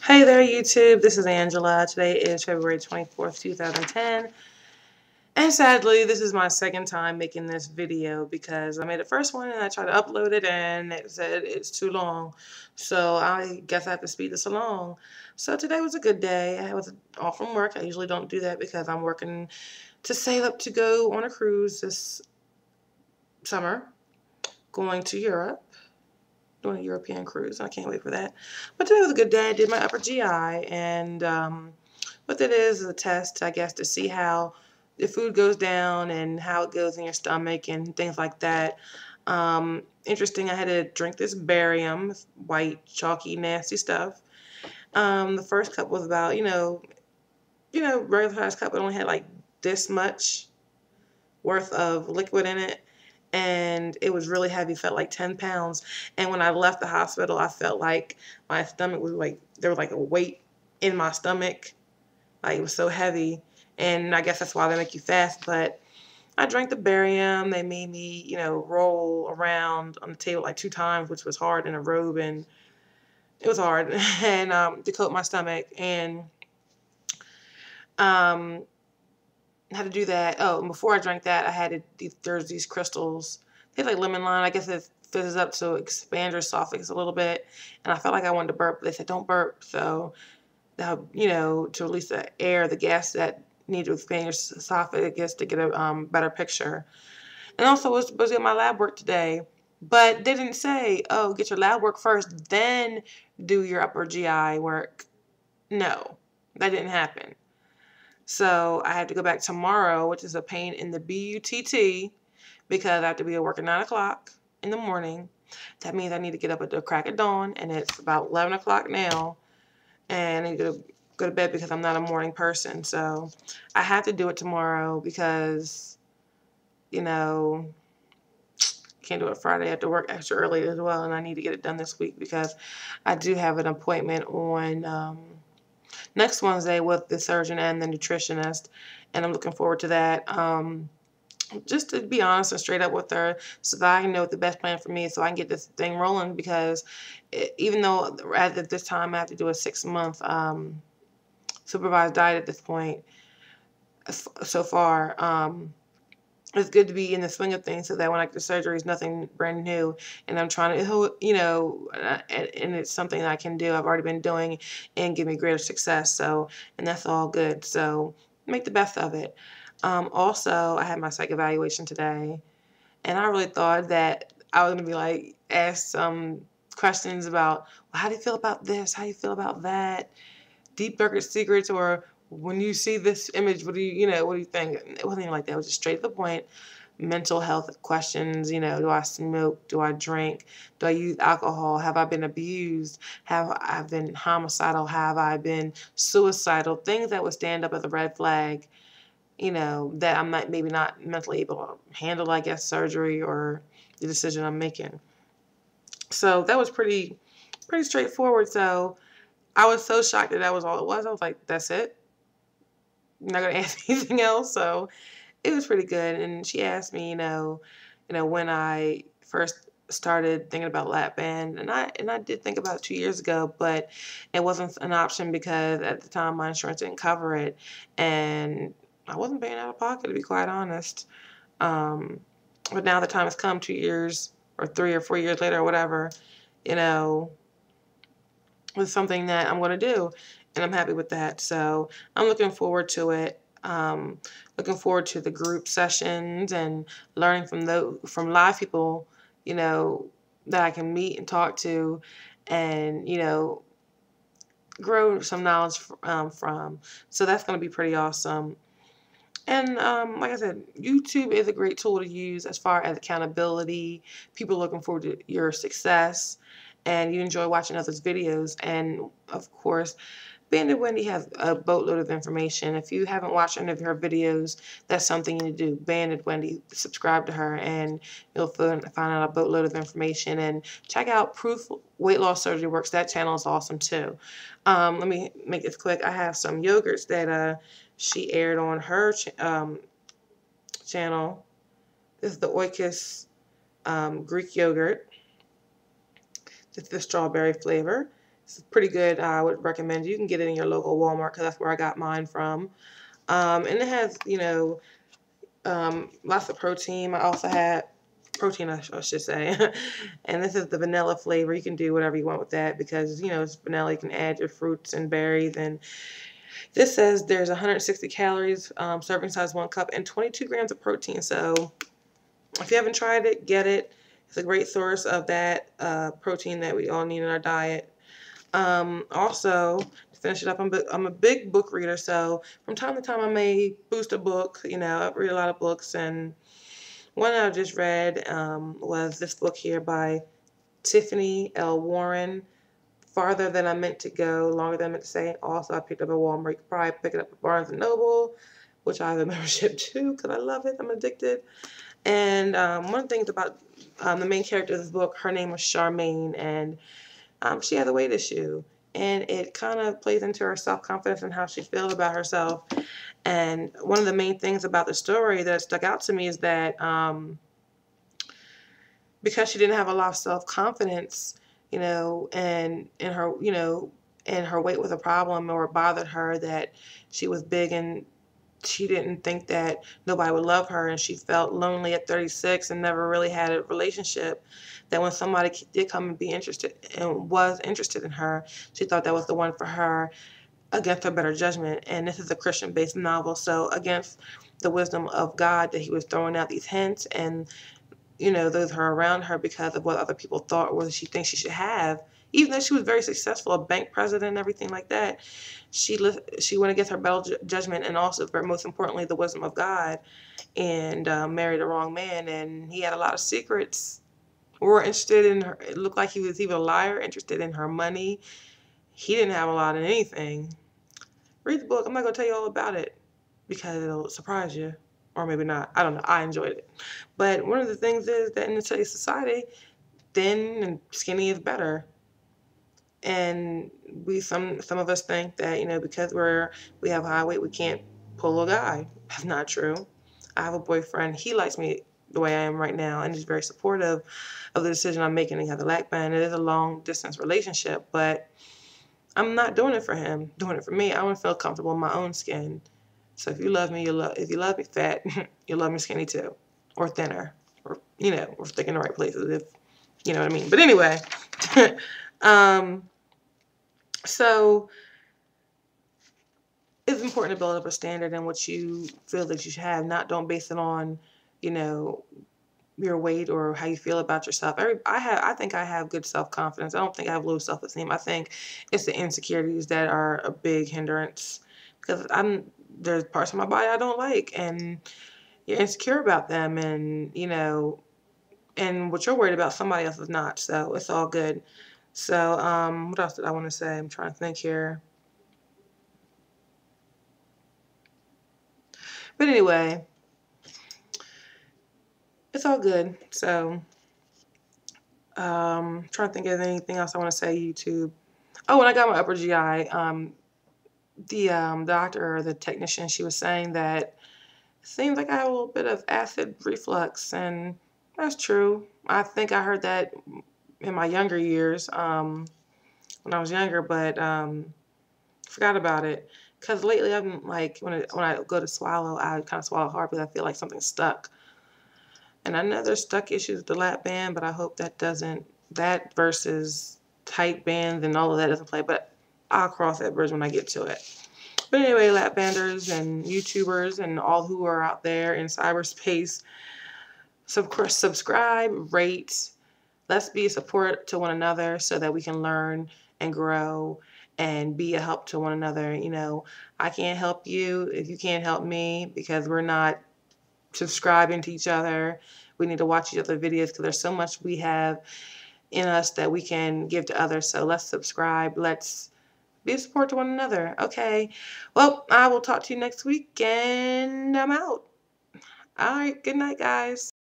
Hey there, YouTube. This is Angela. Today is February 24th, 2010. And sadly, this is my second time making this video because I made the first one and I tried to upload it and it said it's too long. So I guess I have to speed this along. So today was a good day. I was off from work. I usually don't do that because I'm working to save up to go on a cruise this summer, going to Europe. Doing a European cruise. I can't wait for that. But today was a good day. I did my upper GI, and what that is a test, I guess, to see how the food goes down and how it goes in your stomach and things like that. Interesting, I had to drink this barium, white, chalky, nasty stuff. The first cup was about, regular size cup. It only had like this much worth of liquid in it, and it was really heavy, felt like 10 pounds. And when I left the hospital, I felt like my stomach was like, there was like a weight in my stomach, like it was so heavy. And I guess that's why they make you fast. But I drank the barium. They made me, roll around on the table like 2 times, which was hard in a robe, and it was hard and to coat my stomach. And um how to do that. Oh, and before I drank that, I had there's these crystals. They have like lemon lime. I guess it fizzes up to expand your esophagus a little bit. And I felt like I wanted to burp. They said don't burp. So that, to release the air, the gas that need to expand your esophagus to get a better picture. And also, I was supposed to get my lab work today, but they didn't say, oh, get your lab work first, then do your upper GI work. No, that didn't happen. So I have to go back tomorrow, which is a pain in the butt, because I have to be at work at 9 o'clock in the morning. That means I need to get up at the crack of dawn, and it's about 11 o'clock now, and I need to go to bed because I'm not a morning person. So I have to do it tomorrow because, can't do it Friday. I have to work extra early as well, and I need to get it done this week because I do have an appointment on next Wednesday with the surgeon and the nutritionist, and I'm looking forward to that. Just to be honest and straight up with her so that I can know what the best plan for me is so I can get this thing rolling, because even though at this time I have to do a 6-month supervised diet at this point so far, it's good to be in the swing of things so that when I get the surgery, it's nothing brand new. And I'm trying to, and it's something that I can do. I've already been doing and give me greater success. So, and that's all good. So make the best of it. Also, I had my psych evaluation today, and I really thought that I was going to be like, asked some questions about, well, how do you feel about this? How do you feel about that? Deep dark secrets, or when you see this image, what do you think? It wasn't even like that. It was just straight to the point. Mental health questions, do I smoke? Do I drink? Do I use alcohol? Have I been abused? Have I been homicidal? Have I been suicidal? Things that would stand up as a red flag, that I'm not, maybe not mentally able to handle, I guess, surgery or the decision I'm making. So that was pretty straightforward. So I was so shocked that that was all it was. I was like, that's it? You're not going to ask me anything else? So it was pretty good. And she asked me, when I first started thinking about lap band, and I did think about it 2 years ago, but it wasn't an option because at the time my insurance didn't cover it, and I wasn't paying out of pocket, to be quite honest. But now the time has come, 2 years or 3 or 4 years later or whatever, it's something that I'm going to do, and I'm happy with that. So I'm looking forward to it. Looking forward to the group sessions and learning from live people, that I can meet and talk to, and grow some knowledge from. So that's going to be pretty awesome. And like I said, YouTube is a great tool to use as far as accountability. People looking forward to your success, and you enjoy watching others' videos. And of course, Bandit Wendy has a boatload of information. If you haven't watched any of her videos, that's something you need to do. Bandit Wendy, subscribe to her, and you'll find out a boatload of information. And check out Proof Weight Loss Surgery Works. That channel is awesome too. Let me make this quick. I have some yogurts that she aired on her channel. This is the Oikos Greek yogurt. It's the strawberry flavor. It's pretty good. I would recommend you can get it in your local Walmart because that's where I got mine from. And it has, lots of protein. I also had protein, I should say. And this is the vanilla flavor. You can do whatever you want with that because, it's vanilla. You can add your fruits and berries. And this says there's 160 calories, serving size 1 cup, and 22 grams of protein. So if you haven't tried it, get it. It's a great source of that protein that we all need in our diet. Also, to finish it up, I'm a big book reader, so from time to time I may boost a book. I read a lot of books, and one I just read was this book here by Tiffany L. Warren, Farther Than I Meant to Go, Longer Than I Meant to Say. Also, I picked up at Walmart. You could probably pick it up at Barnes & Noble, which I have a membership to because I love it. I'm addicted. And one of the things about the main character of this book, her name was Charmaine, and she has a weight issue. And it kind of plays into her self-confidence and how she feels about herself. And one of the main things about the story that stuck out to me is that because she didn't have a lot of self-confidence, and in her, and her weight was a problem or it bothered her that she was big, and she didn't think that nobody would love her, and she felt lonely at 36 and never really had a relationship, that when somebody did come and be interested and was interested in her, she thought that was the one for her against her better judgment. And this is a Christian-based novel, so against the wisdom of God, that he was throwing out these hints, and those who are around her because of what other people thought or what she thinks she should have. Even though she was very successful, a bank president and everything like that, she went against her better judgment and also, most importantly, the wisdom of God, and married the wrong man. And he had a lot of secrets. We were interested in her. It looked like he was even a liar, interested in her money. He didn't have a lot of anything. Read the book. I'm not going to tell you all about it because it'll surprise you. Or maybe not. I don't know. I enjoyed it. But one of the things is that in today's society, thin and skinny is better. And some of us think that, because we have high weight, we can't pull a guy. That's not true. I have a boyfriend. He likes me the way I am right now, and he's very supportive of the decision I'm making to have the lap band. It is a long distance relationship, but I'm not doing it for him. I'm doing it for me. I want to feel comfortable in my own skin. So if you love me, if you love me fat, you'll love me skinny too, or thinner, or or thick in the right places, if you know what I mean. But anyway, so it's important to build up a standard in what you feel that you should have. Don't base it on, your weight or how you feel about yourself. I think I have good self-confidence. I don't think I have low self-esteem. I think it's the insecurities that are a big hindrance because there's parts of my body I don't like, and you're insecure about them, and and what you're worried about, somebody else is not. So it's all good. So what else did I want to say? I'm trying to think here. But anyway, it's all good. So trying to think of anything else I want to say. YouTube. Oh, when I got my upper GI, the doctor or the technician, she was saying that it seems like I have a little bit of acid reflux, and that's true. I think I heard that in my younger years, when I was younger, but forgot about it. Because lately I've been like, when I go to swallow, I kind of swallow hard because I feel like something's stuck. And I know there's stuck issues with the lap band, but I hope that versus tight bands and all of that doesn't play. But I'll cross that bridge when I get to it. But anyway, lap banders and YouTubers and all who are out there in cyberspace, subscribe, rate. Let's be a support to one another so that we can learn and grow and be a help to one another. I can't help you if you can't help me because we're not subscribing to each other. We need to watch each other's videos because there's so much we have in us that we can give to others. So let's subscribe. Let's be a support to one another. Okay. Well, I will talk to you next week, and I'm out. All right. Good night, guys.